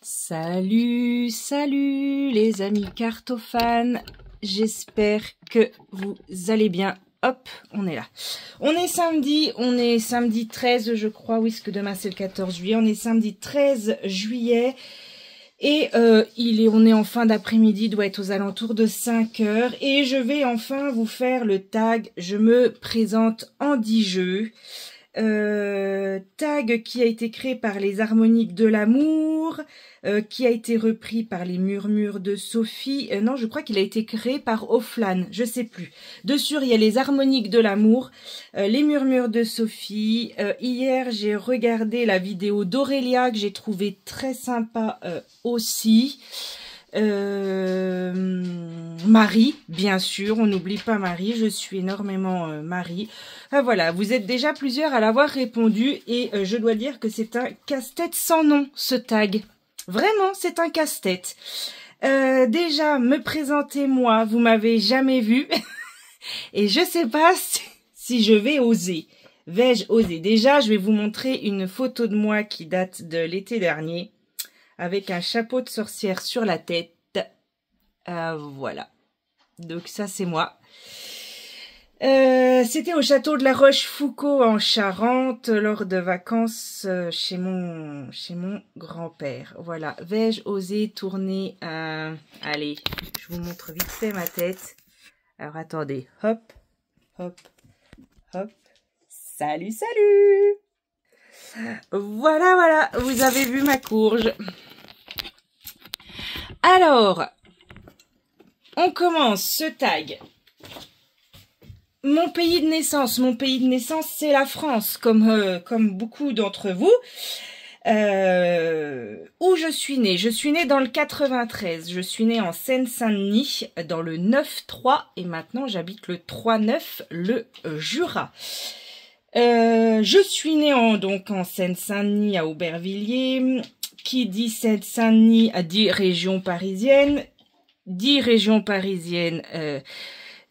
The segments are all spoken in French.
Salut, salut les amis cartophanes, j'espère que vous allez bien. Hop, on est là. On est samedi 13 je crois, oui, parce que demain c'est le 14 juillet, on est samedi 13 juillet. Et on est en fin d'après-midi, doit être aux alentours de 5 heures. Et je vais enfin vous faire le tag. Je me présente Andy Jeu. Tag qui a été créé par les Harmoniques de l'amour, qui a été repris par les Murmures de Sophie. Non, je crois qu'il a été créé par Offlan, je sais plus. Dessus, il y a les Harmoniques de l'amour, les Murmures de Sophie. Hier, j'ai regardé la vidéo d'Aurélia que j'ai trouvé très sympa aussi. Marie, bien sûr, on n'oublie pas Marie, je suis énormément Marie. Voilà, vous êtes déjà plusieurs à l'avoir répondu et je dois dire que c'est un casse-tête sans nom, ce tag. Vraiment, c'est un casse-tête. Déjà, me présenter moi, vous m'avez jamais vu et je sais pas si je vais oser. Vais-je oser? Déjà, je vais vous montrer une photo de moi qui date de l'été dernier, avec un chapeau de sorcière sur la tête. Voilà. Donc ça, c'est moi. C'était au château de la Rochefoucauld en Charente, lors de vacances chez mon grand-père. Voilà. Vais-je oser tourner Allez, je vous montre vite fait ma tête. Alors, attendez. Hop, hop, hop. Salut, salut! Voilà, voilà. Vous avez vu ma courge. Alors, on commence ce tag. Mon pays de naissance, c'est la France, comme beaucoup d'entre vous. Où je suis née? Je suis née dans le 93. Je suis née en Seine-Saint-Denis, dans le 9-3, et maintenant j'habite le 3-9, le Jura. Je suis née donc en Seine-Saint-Denis, à Aubervilliers. Qui dit Seine-Saint-Denis dit région parisienne. Dit région parisienne,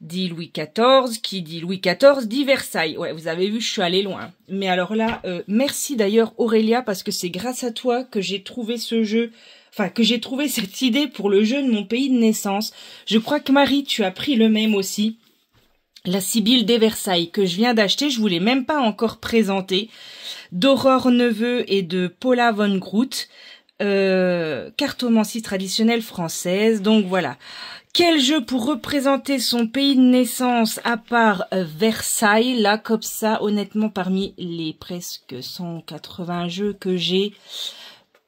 dit Louis XIV. Qui dit Louis XIV dit Versailles. Ouais, vous avez vu, je suis allée loin. Mais alors là, merci d'ailleurs Aurélia, parce que c'est grâce à toi que j'ai trouvé ce jeu, enfin que j'ai trouvé cette idée pour le jeu de mon pays de naissance. Je crois que Marie, tu as pris le même aussi. La Sibylle des Versailles, que je viens d'acheter, je vous l'ai même pas encore présenté, d'Aurore Neveu et de Paula von Groot. Cartomancie traditionnelle française. Donc voilà. Quel jeu pour représenter son pays de naissance à part Versailles? Là, comme ça, honnêtement, parmi les presque 180 jeux que j'ai,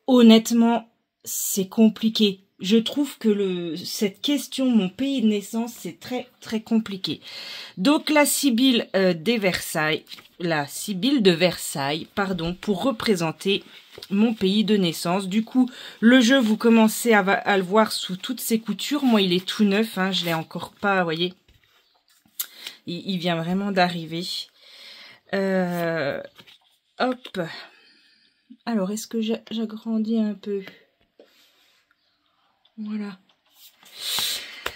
honnêtement, c'est compliqué. Je trouve que cette question, mon pays de naissance, c'est très, très compliqué. Donc, la Sibylle de Versailles, pardon, pour représenter mon pays de naissance. Du coup, le jeu, vous commencez à le voir sous toutes ses coutures. Moi, il est tout neuf, hein, je l'ai encore pas, vous voyez. Il vient vraiment d'arriver. Hop. Alors, est-ce que j'agrandis un peu? Voilà.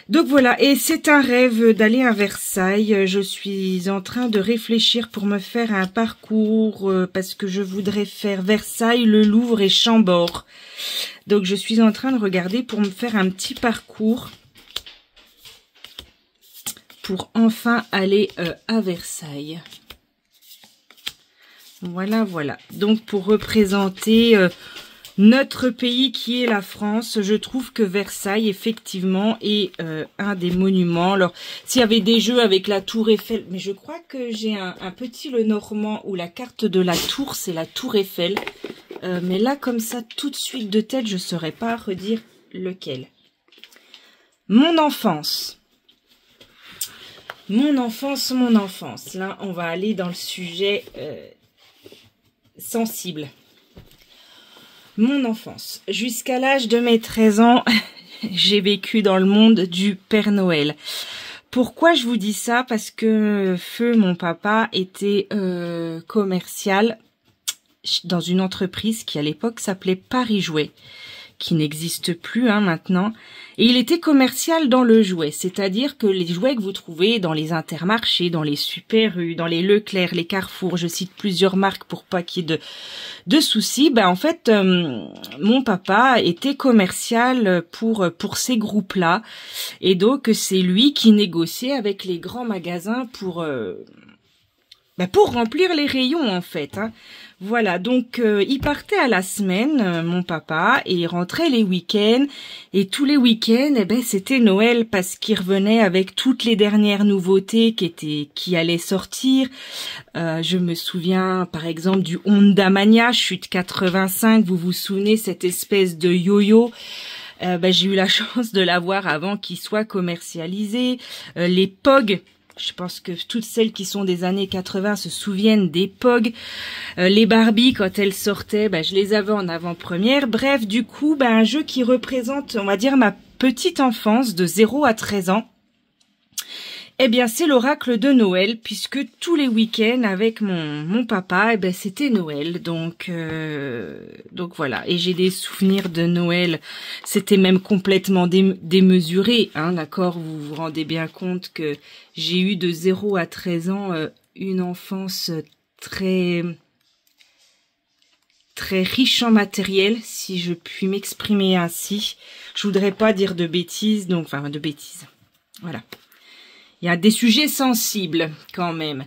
Donc voilà, et c'est un rêve d'aller à Versailles. Je suis en train de réfléchir pour me faire un parcours, parce que je voudrais faire Versailles, le Louvre et Chambord. Donc je suis en train de regarder pour me faire un petit parcours pour enfin aller à Versailles. Voilà, voilà. Donc pour représenter notre pays qui est la France, je trouve que Versailles, effectivement, est un des monuments. Alors, s'il y avait des jeux avec la Tour Eiffel, mais je crois que j'ai un petit Lenormand où la carte de la tour, c'est la Tour Eiffel. Mais là, comme ça, tout de suite de tête, je ne saurais pas redire lequel. Mon enfance. Mon enfance. Là, on va aller dans le sujet sensible. Mon enfance. Jusqu'à l'âge de mes 13 ans, j'ai vécu dans le monde du Père Noël. Pourquoi je vous dis ça? Parce que feu, mon papa, était commercial dans une entreprise qui à l'époque s'appelait Paris Jouet, qui n'existe plus maintenant. Et il était commercial dans le jouet, c'est-à-dire que les jouets que vous trouvez dans les Intermarchés, dans les Super U, dans les Leclerc, les Carrefour, je cite plusieurs marques pour pas qu'il y ait de soucis, en fait, mon papa était commercial pour ces groupes-là. Et donc, c'est lui qui négociait avec les grands magasins pour remplir les rayons, en fait. Voilà, donc il partait à la semaine, mon papa, et il rentrait les week-ends. Et tous les week-ends, c'était Noël parce qu'il revenait avec toutes les dernières nouveautés qui allaient sortir. Je me souviens, par exemple, du Honda Mania, chute 85. Vous vous souvenez, cette espèce de yo-yo. J'ai eu la chance de l'avoir avant qu'il soit commercialisé. Les POG. Je pense que toutes celles qui sont des années 80 se souviennent des POG. Les Barbie, quand elles sortaient, je les avais en avant-première. Bref, du coup, un jeu qui représente, on va dire, ma petite enfance de 0 à 13 ans. C'est l'oracle de Noël, puisque tous les week-ends avec mon papa, c'était Noël. Donc voilà. Et j'ai des souvenirs de Noël. C'était même complètement démesuré, d'accord? Vous vous rendez bien compte que j'ai eu de 0 à 13 ans une enfance très riche en matériel, si je puis m'exprimer ainsi. Je voudrais pas dire de bêtises, de bêtises. Voilà. Il y a des sujets sensibles quand même.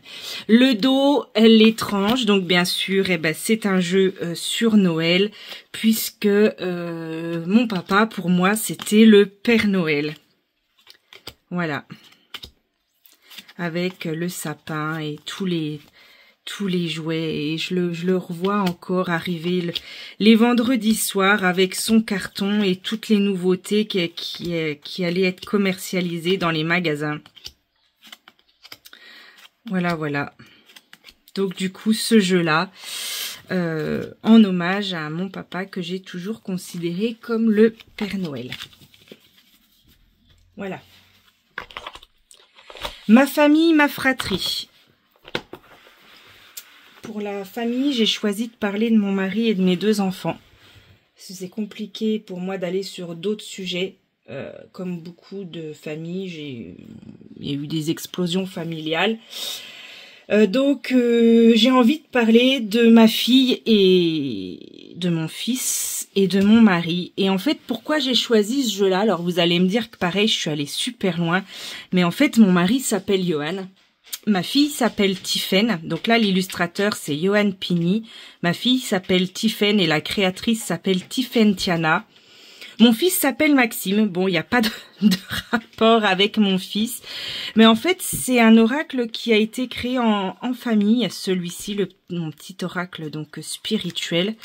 Le dos, l'étrange, donc bien sûr, c'est un jeu sur Noël, puisque mon papa, pour moi, c'était le Père Noël. Voilà. Avec le sapin et tous les jouets. Et je le revois encore arriver les vendredis soirs avec son carton et toutes les nouveautés qui allaient être commercialisées dans les magasins. Voilà. Donc du coup, ce jeu-là, en hommage à mon papa que j'ai toujours considéré comme le Père Noël. Voilà. Ma famille, ma fratrie. Pour la famille, j'ai choisi de parler de mon mari et de mes 2 enfants. C'est compliqué pour moi d'aller sur d'autres sujets. Comme beaucoup de familles, il y a eu des explosions familiales. Donc, j'ai envie de parler de ma fille et de mon fils et de mon mari. Et en fait, pourquoi j'ai choisi ce jeu-là? Alors, vous allez me dire que pareil, je suis allée super loin. Mais en fait, mon mari s'appelle Johan. Ma fille s'appelle Tiffaine. Donc là, l'illustrateur, c'est Johan Pini. Ma fille s'appelle Tiffaine et la créatrice s'appelle Tiffaine Tiana. Mon fils s'appelle Maxime. Bon, il n'y a pas de rapport avec mon fils. Mais en fait, c'est un oracle qui a été créé en famille. Celui-ci, mon petit oracle donc spirituel.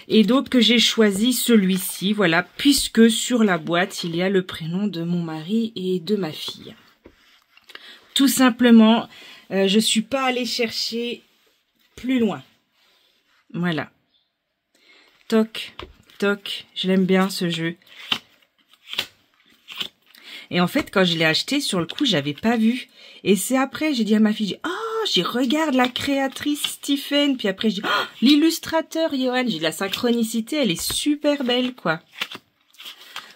Et donc, que j'ai choisi celui-ci, voilà, puisque sur la boîte, il y a le prénom de mon mari et de ma fille. Tout simplement, je suis pas allée chercher plus loin. Voilà. Toc. Toc, je l'aime bien ce jeu. Et en fait, quand je l'ai acheté, sur le coup, j'avais pas vu. Et c'est après, j'ai dit à ma fille, regarde la créatrice Stephen. Puis après, je dis, l'illustrateur Johan. J'ai de la synchronicité, elle est super belle, quoi.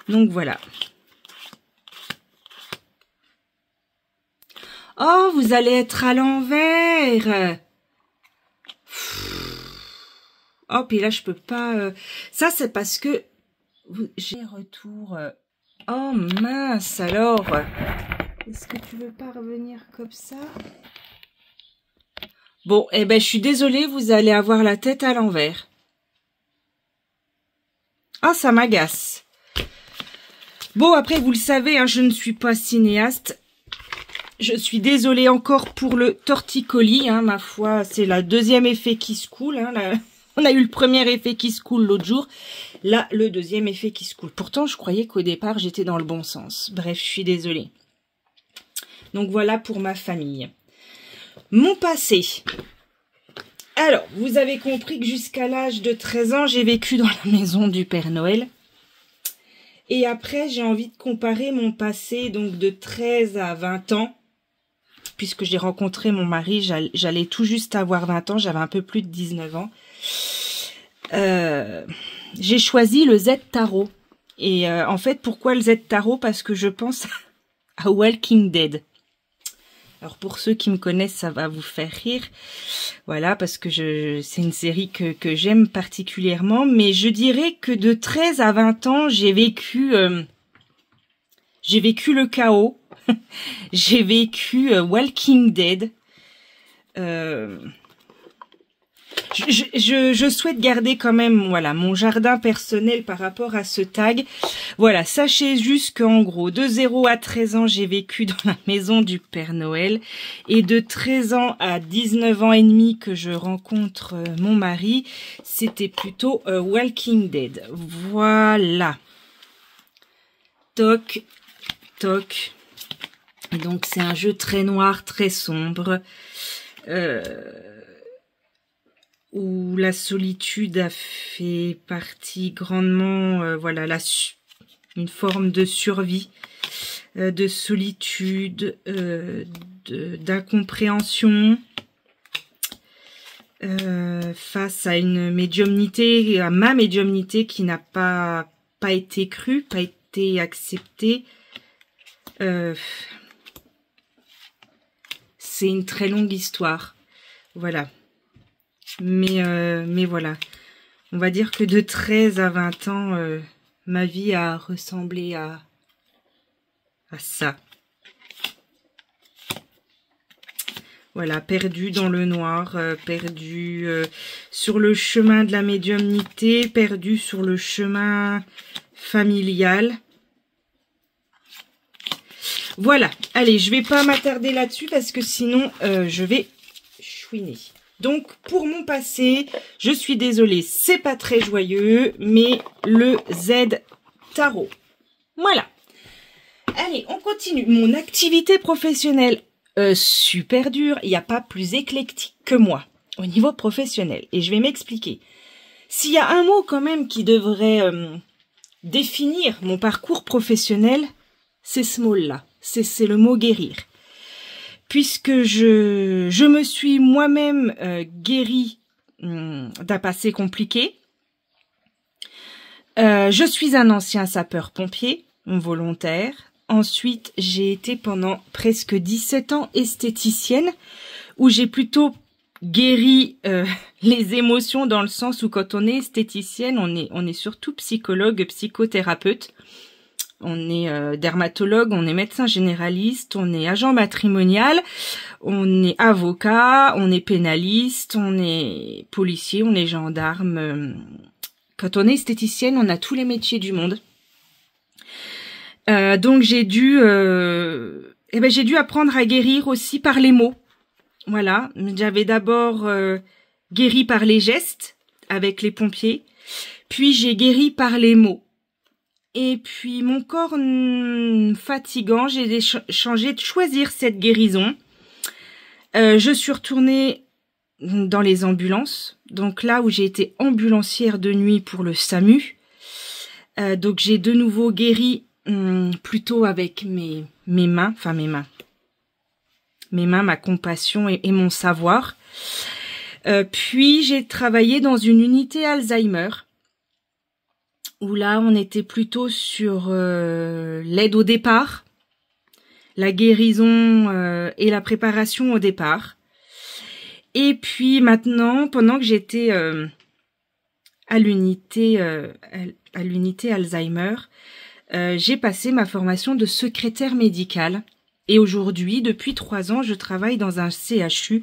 Donc voilà. Oh, vous allez être à l'envers. Oh, puis là, je peux pas... Ça, c'est parce que... J'ai retour... Oh, mince, alors... Est-ce que tu veux pas revenir comme ça? Bon, je suis désolée, vous allez avoir la tête à l'envers. Ah, ça m'agace. Bon, après, vous le savez, je ne suis pas cinéaste. Je suis désolée encore pour le torticolis, ma foi. C'est le 2e effet qui se coule, On a eu le premier effet qui se coule l'autre jour. Là, le 2e effet qui se coule. Pourtant, je croyais qu'au départ, j'étais dans le bon sens. Bref, je suis désolée. Donc, voilà pour ma famille. Mon passé. Alors, vous avez compris que jusqu'à l'âge de 13 ans, j'ai vécu dans la maison du Père Noël. Et après, j'ai envie de comparer mon passé, donc de 13 à 20 ans. Puisque j'ai rencontré mon mari, j'allais tout juste avoir 20 ans, j'avais un peu plus de 19 ans. J'ai choisi le Z Tarot. Et en fait, pourquoi le Z Tarot? Parce que je pense à Walking Dead. Alors pour ceux qui me connaissent, ça va vous faire rire. Voilà, parce que c'est une série que j'aime particulièrement. Mais je dirais que de 13 à 20 ans, j'ai vécu le chaos. J'ai vécu Walking Dead. Je souhaite garder quand même, voilà, mon jardin personnel par rapport à ce tag. Voilà, sachez juste qu'en gros, de 0 à 13 ans, j'ai vécu dans la maison du Père Noël. Et de 13 ans à 19 ans et demi que je rencontre mon mari, c'était plutôt Walking Dead. Voilà. Toc, toc. Et donc, c'est un jeu très noir, très sombre. Où la solitude a fait partie grandement, voilà, une forme de survie, de solitude, d'incompréhension face à une médiumnité, à ma médiumnité qui n'a pas été crue, pas été acceptée. C'est une très longue histoire, voilà. Mais voilà, on va dire que de 13 à 20 ans, ma vie a ressemblé à ça. Voilà, perdu dans le noir, perdu sur le chemin de la médiumnité, perdu sur le chemin familial. Voilà, allez, je vais pas m'attarder là-dessus parce que sinon je vais chouiner. Donc, pour mon passé, je suis désolée, c'est pas très joyeux, mais le Z Tarot. Voilà. Allez, on continue. Mon activité professionnelle, super dure. Il n'y a pas plus éclectique que moi au niveau professionnel. Et je vais m'expliquer. S'il y a un mot quand même qui devrait définir mon parcours professionnel, c'est ce mot-là. C'est le mot guérir. Puisque je me suis moi-même guérie d'un passé compliqué. Je suis un ancien sapeur-pompier, volontaire. Ensuite, j'ai été pendant presque 17 ans esthéticienne, où j'ai plutôt guéri les émotions dans le sens où quand on est esthéticienne, on est surtout psychologue, psychothérapeute. On est dermatologue, on est médecin généraliste, on est agent matrimonial, on est avocat, on est pénaliste, on est policier, on est gendarme. Quand on est esthéticienne, on a tous les métiers du monde. Donc j'ai dû apprendre à guérir aussi par les mots. Voilà, j'avais d'abord guéri par les gestes avec les pompiers, puis j'ai guéri par les mots. Et puis, mon corps fatigant, j'ai changé de choisir cette guérison. Je suis retournée dans les ambulances. Donc là où j'ai été ambulancière de nuit pour le SAMU. Donc j'ai de nouveau guéri plutôt avec mes mains. Enfin, mes mains, ma compassion et mon savoir. Puis j'ai travaillé dans une unité Alzheimer. Où là, on était plutôt sur l'aide au départ, la guérison et la préparation au départ. Et puis maintenant, pendant que j'étais à l'unité Alzheimer, j'ai passé ma formation de secrétaire médicale. Et aujourd'hui, depuis 3 ans, je travaille dans un CHU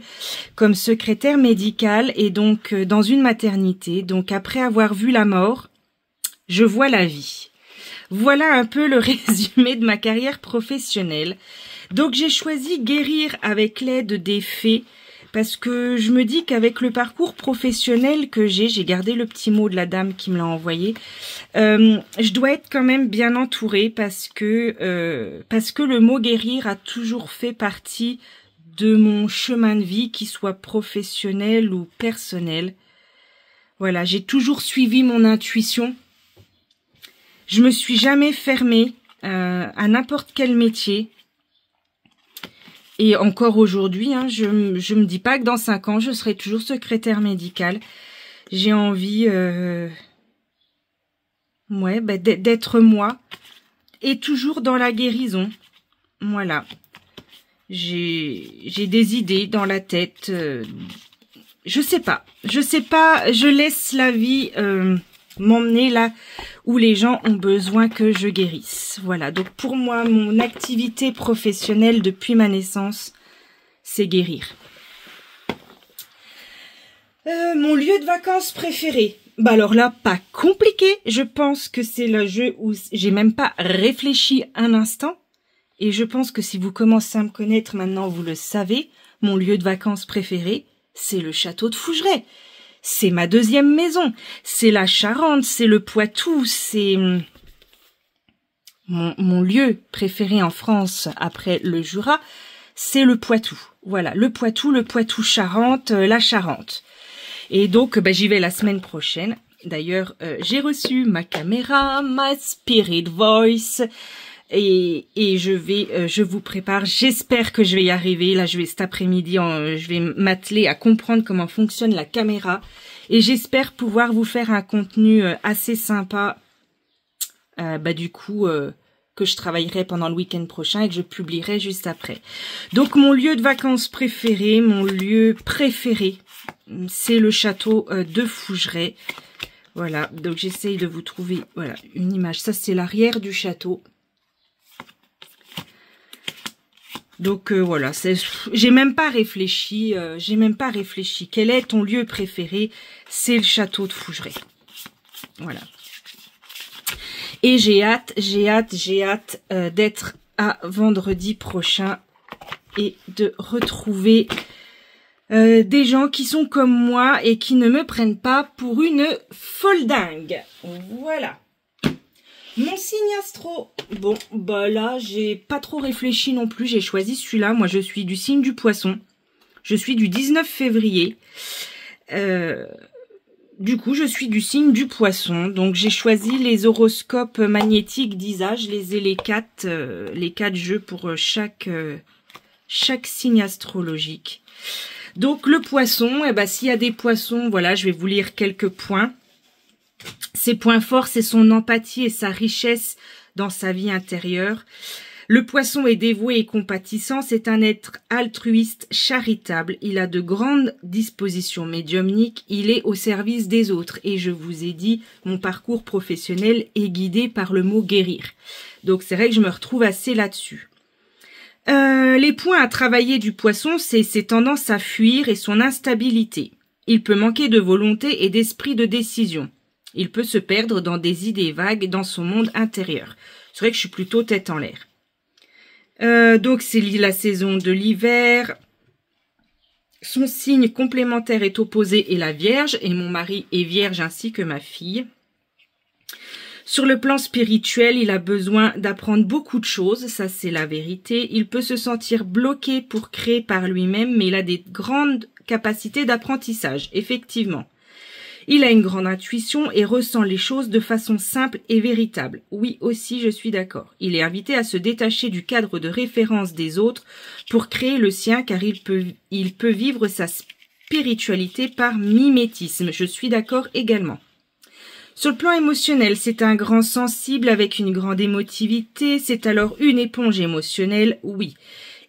comme secrétaire médicale et donc dans une maternité. Donc après avoir vu la mort, je vois la vie. Voilà un peu le résumé de ma carrière professionnelle. Donc j'ai choisi guérir avec l'aide des fées parce que je me dis qu'avec le parcours professionnel que j'ai gardé le petit mot de la dame qui me l'a envoyé, je dois être quand même bien entourée parce que le mot guérir a toujours fait partie de mon chemin de vie, qu'il soit professionnel ou personnel. Voilà, j'ai toujours suivi mon intuition. Je me suis jamais fermée à n'importe quel métier. Et encore aujourd'hui, hein, je me dis pas que dans 5 ans, je serai toujours secrétaire médicale. J'ai envie Ouais, bah, d'être moi. Et toujours dans la guérison. Voilà. J'ai des idées dans la tête. Je sais pas. Je laisse la vie m'emmener là où les gens ont besoin que je guérisse. Voilà. Donc pour moi, mon activité professionnelle depuis ma naissance, c'est guérir. Mon lieu de vacances préféré. Bah alors là, pas compliqué. Je pense que c'est le jeu où j'ai même pas réfléchi un instant. Et je pense que si vous commencez à me connaître maintenant, vous le savez. Mon lieu de vacances préféré, c'est le château de Fougeray. C'est ma deuxième maison. C'est la Charente, c'est le Poitou, c'est mon lieu préféré en France après le Jura. C'est le Poitou. Voilà, le Poitou-Charente, la Charente. Et donc, bah, j'y vais la semaine prochaine. D'ailleurs, j'ai reçu ma caméra, ma Spirit Voice, et je vous prépare. J'espère que je vais y arriver. Là, cet après-midi, je vais m'atteler à comprendre comment fonctionne la caméra, et j'espère pouvoir vous faire un contenu assez sympa. Du coup, que je travaillerai pendant le week-end prochain et que je publierai juste après. Donc, mon lieu de vacances préféré, c'est le château de Fougeray. Voilà, donc j'essaye de vous trouver une image. Ça, c'est l'arrière du château. Donc voilà, j'ai même pas réfléchi. Quel est ton lieu préféré? C'est le château de Fougeray. Voilà. Et j'ai hâte d'être à vendredi prochain et de retrouver des gens qui sont comme moi et qui ne me prennent pas pour une folle dingue. Voilà. Mon signe astro. Bon, bah là, j'ai pas trop réfléchi non plus. J'ai choisi celui-là. Moi, je suis du signe du Poisson. Je suis du 19 février. Du coup, je suis du signe du Poisson. Donc, j'ai choisi les horoscopes magnétiques d'Isa. Je les ai les quatre jeux pour chaque signe astrologique. Donc, le Poisson, s'il y a des poissons, voilà, je vais vous lire quelques points. Ses points forts, c'est son empathie et sa richesse dans sa vie intérieure. Le Poisson est dévoué et compatissant, c'est un être altruiste, charitable. Il a de grandes dispositions médiumniques, il est au service des autres. Et je vous ai dit, mon parcours professionnel est guidé par le mot guérir. Donc c'est vrai que je me retrouve assez là-dessus. Les points à travailler du Poisson, c'est ses tendances à fuir et son instabilité. Il peut manquer de volonté et d'esprit de décision. Il peut se perdre dans des idées vagues dans son monde intérieur. C'est vrai que je suis plutôt tête en l'air. Donc c'est la saison de l'hiver. Son signe complémentaire est opposé est la Vierge et mon mari est Vierge ainsi que ma fille. Sur le plan spirituel, il a besoin d'apprendre beaucoup de choses, ça c'est la vérité. Il peut se sentir bloqué pour créer par lui-même, mais il a des grandes capacités d'apprentissage, effectivement. Il a une grande intuition et ressent les choses de façon simple et véritable. Oui, aussi, je suis d'accord. Il est invité à se détacher du cadre de référence des autres pour créer le sien, car il peut vivre sa spiritualité par mimétisme. Je suis d'accord également. Sur le plan émotionnel, c'est un grand sensible avec une grande émotivité. C'est alors une éponge émotionnelle, oui.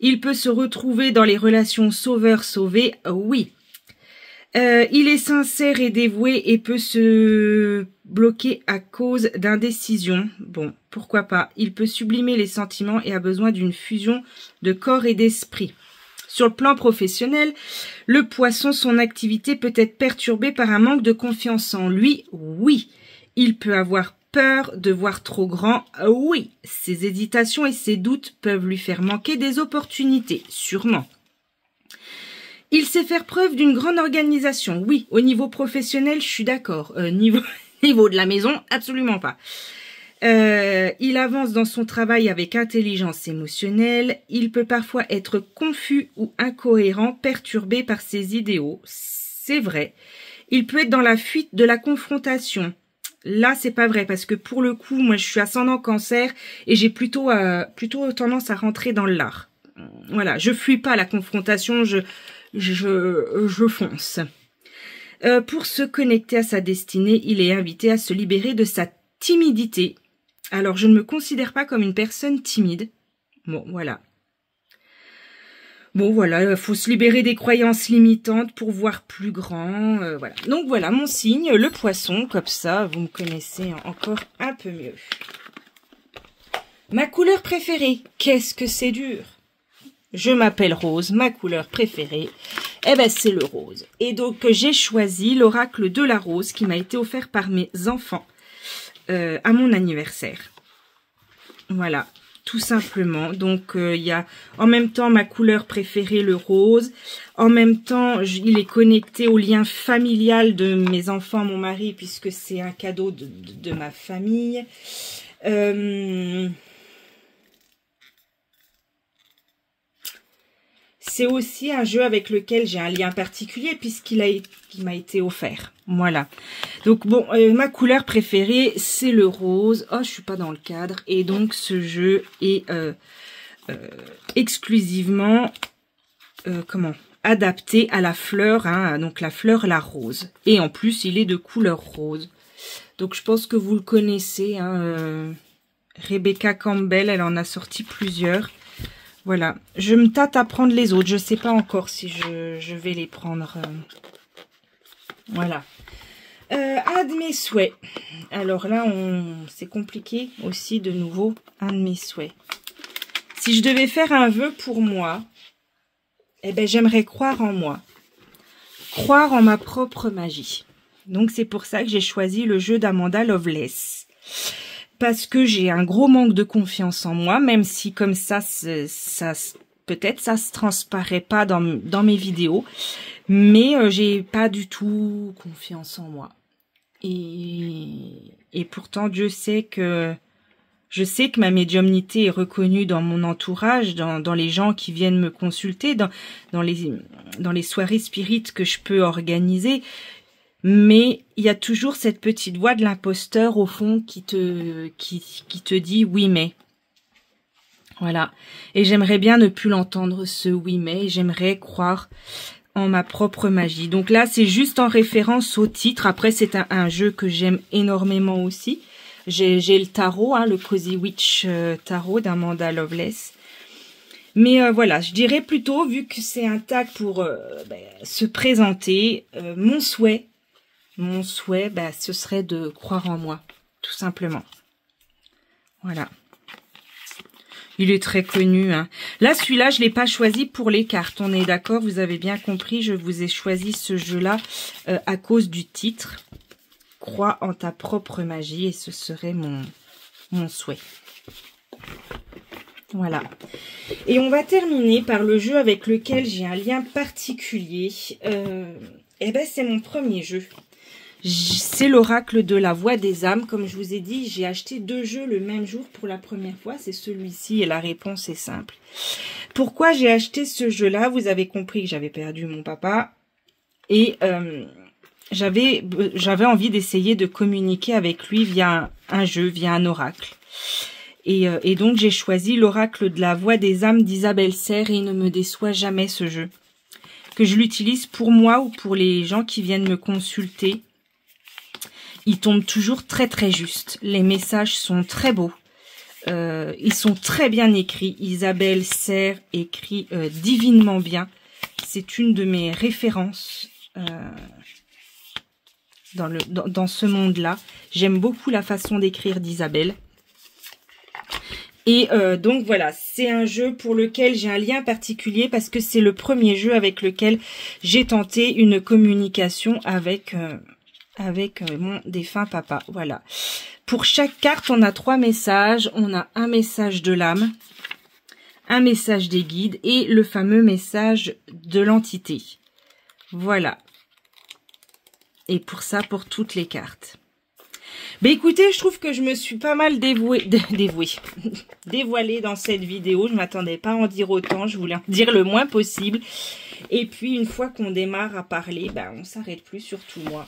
Il peut se retrouver dans les relations sauveur-sauvé, oui. Il est sincère et dévoué et peut se bloquer à cause d'indécision. Bon, pourquoi pas. Il peut sublimer les sentiments et a besoin d'une fusion de corps et d'esprit. Sur le plan professionnel, le Poisson, son activité peut être perturbée par un manque de confiance en lui. Oui. Il peut avoir peur de voir trop grand. Oui. Ses hésitations et ses doutes peuvent lui faire manquer des opportunités. Sûrement. Il sait faire preuve d'une grande organisation. Oui, au niveau professionnel, je suis d'accord. Niveau de la maison, absolument pas. Il avance dans son travail avec intelligence émotionnelle. Il peut parfois être confus ou incohérent, perturbé par ses idéaux. C'est vrai. Il peut être dans la fuite de la confrontation. Là, c'est pas vrai parce que pour le coup, moi, je suis ascendant Cancer et j'ai plutôt tendance à rentrer dans l'art. Voilà, je fuis pas la confrontation, je fonce. Pour se connecter à sa destinée, il est invité à se libérer de sa timidité. Alors, je ne me considère pas comme une personne timide. Bon, voilà. Bon, voilà, il faut se libérer des croyances limitantes pour voir plus grand. Voilà. Donc, voilà mon signe, le poisson. Comme ça, vous me connaissez encore un peu mieux. Ma couleur préférée, qu'est-ce que c'est dur? Je m'appelle Rose, ma couleur préférée, eh ben c'est le rose. Et donc j'ai choisi l'oracle de la rose qui m'a été offert par mes enfants à mon anniversaire. Voilà, tout simplement. Donc il y a en même temps ma couleur préférée, le rose. En même temps, il est connecté au lien familial de mes enfants, mon mari, puisque c'est un cadeau de ma famille. C'est aussi un jeu avec lequel j'ai un lien particulier puisqu'il m'a été offert. Voilà. Donc bon, ma couleur préférée, c'est le rose. Oh, je suis pas dans le cadre. Et donc, ce jeu est exclusivement adapté à la fleur. Hein, donc, la fleur, la rose. Et en plus, il est de couleur rose. Donc, je pense que vous le connaissez. Hein, Rebecca Campbell, elle en a sorti plusieurs. Voilà, je me tâte à prendre les autres. Je ne sais pas encore si je vais les prendre. Voilà. Un de mes souhaits. Alors là, c'est compliqué aussi de nouveau. Un de mes souhaits. Si je devais faire un vœu pour moi, eh ben, j'aimerais croire en moi. Croire en ma propre magie. Donc c'est pour ça que j'ai choisi le jeu d'Amanda Loveless. Parce que j'ai un gros manque de confiance en moi, même si comme ça peut-être ça se transparaît pas dans mes vidéos, mais j'ai pas du tout confiance en moi. Et pourtant Dieu sait que je sais que ma médiumnité est reconnue dans mon entourage, dans les gens qui viennent me consulter, dans les soirées spirites que je peux organiser. Mais il y a toujours cette petite voix de l'imposteur au fond qui te dit oui mais. Voilà. Et j'aimerais bien ne plus l'entendre ce oui mais. J'aimerais croire en ma propre magie. Donc là c'est juste en référence au titre. Après c'est un jeu que j'aime énormément aussi. J'ai le tarot, hein, le Cozy Witch tarot d'Amanda Loveless. Mais voilà, je dirais plutôt, vu que c'est un tag pour se présenter, mon souhait, ce serait de croire en moi, tout simplement. Voilà. Il est très connu. Hein. Là, celui-là, je ne l'ai pas choisi pour les cartes. On est d'accord, vous avez bien compris, je vous ai choisi ce jeu-là à cause du titre. Crois en ta propre magie et ce serait mon souhait. Voilà. Et on va terminer par le jeu avec lequel j'ai un lien particulier. Eh ben, c'est mon premier jeu. C'est l'oracle de la voix des âmes. Comme je vous ai dit, j'ai acheté 2 jeux le même jour pour la première fois. C'est celui-ci et la réponse est simple. Pourquoi j'ai acheté ce jeu-là? Vous avez compris que j'avais perdu mon papa. Et j'avais envie d'essayer de communiquer avec lui via un jeu, via un oracle. Et donc j'ai choisi l'oracle de la voix des âmes d'Isabelle Serre et il ne me déçoit jamais ce jeu. Que je l'utilise pour moi ou pour les gens qui viennent me consulter. Il tombe toujours très très juste. Les messages sont très beaux. Ils sont très bien écrits. Isabelle Serre écrit divinement C'est une de mes références dans ce monde-là. J'aime beaucoup la façon d'écrire d'Isabelle. Et donc voilà, c'est un jeu pour lequel j'ai un lien particulier parce que c'est le premier jeu avec lequel j'ai tenté une communication avec mon défunt papa. Voilà. Pour chaque carte, on a 3 messages. On a un message de l'âme, un message des guides et le fameux message de l'entité. Voilà. Et pour ça, pour toutes les cartes. Ben écoutez, je trouve que je me suis pas mal dévoilée dans cette vidéo. Je ne m'attendais pas à en dire autant. Je voulais en dire le moins possible. Et puis, une fois qu'on démarre à parler, ben, on s'arrête plus, surtout moi.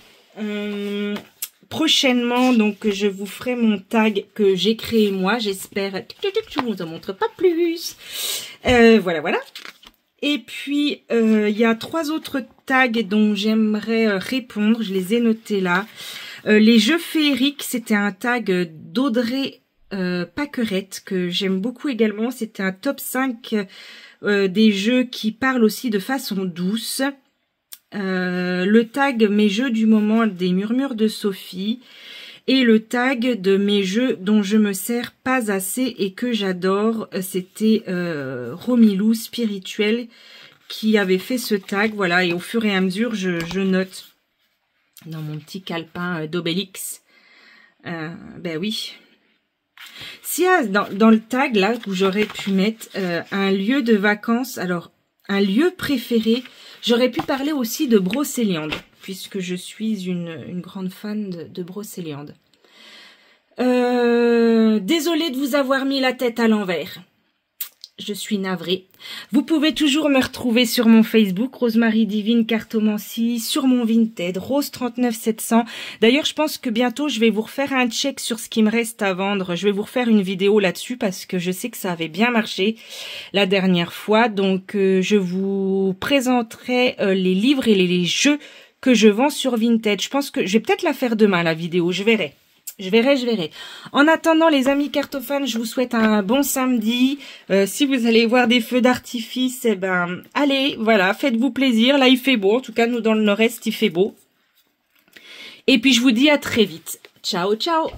Prochainement, donc, je vous ferai mon tag que j'ai créé moi. J'espère. Je vous en montre pas plus. Voilà. Et puis, il y a 3 autres tags dont j'aimerais répondre. Je les ai notés là. Les jeux féeriques, c'était un tag d'Audrey Paquerette que j'aime beaucoup également. C'était un top 5 des jeux qui parlent aussi de façon douce. Le tag mes jeux du moment des murmures de Sophie. Et le tag de mes jeux dont je me sers pas assez et que j'adore, c'était Romilou Spirituel qui avait fait ce tag. Voilà, et au fur et à mesure, je note dans mon petit calepin d'Obélix. Ben oui. S'il y a dans le tag, là, où j'aurais pu mettre un lieu de vacances, alors, un lieu préféré, j'aurais pu parler aussi de Brocéliande, puisque je suis une grande fan de Brocéliande. Désolée de vous avoir mis la tête à l'envers. Je suis navrée. Vous pouvez toujours me retrouver sur mon Facebook, Rosemary Divine Cartomancie, sur mon Vinted, Rose39700. D'ailleurs, je pense que bientôt, je vais vous refaire un check sur ce qui me reste à vendre. Je vais vous refaire une vidéo là-dessus parce que je sais que ça avait bien marché la dernière fois. Donc, je vous présenterai les livres et les jeux que je vends sur Vinted. Je pense que je vais peut-être la faire demain, la vidéo. Je verrai. Je verrai. En attendant, les amis cartophanes, je vous souhaite un bon samedi. Si vous allez voir des feux d'artifice, eh ben, allez, voilà, faites-vous plaisir. Là, il fait beau. En tout cas, nous, dans le nord-est, il fait beau. Et puis, je vous dis à très vite. Ciao, ciao!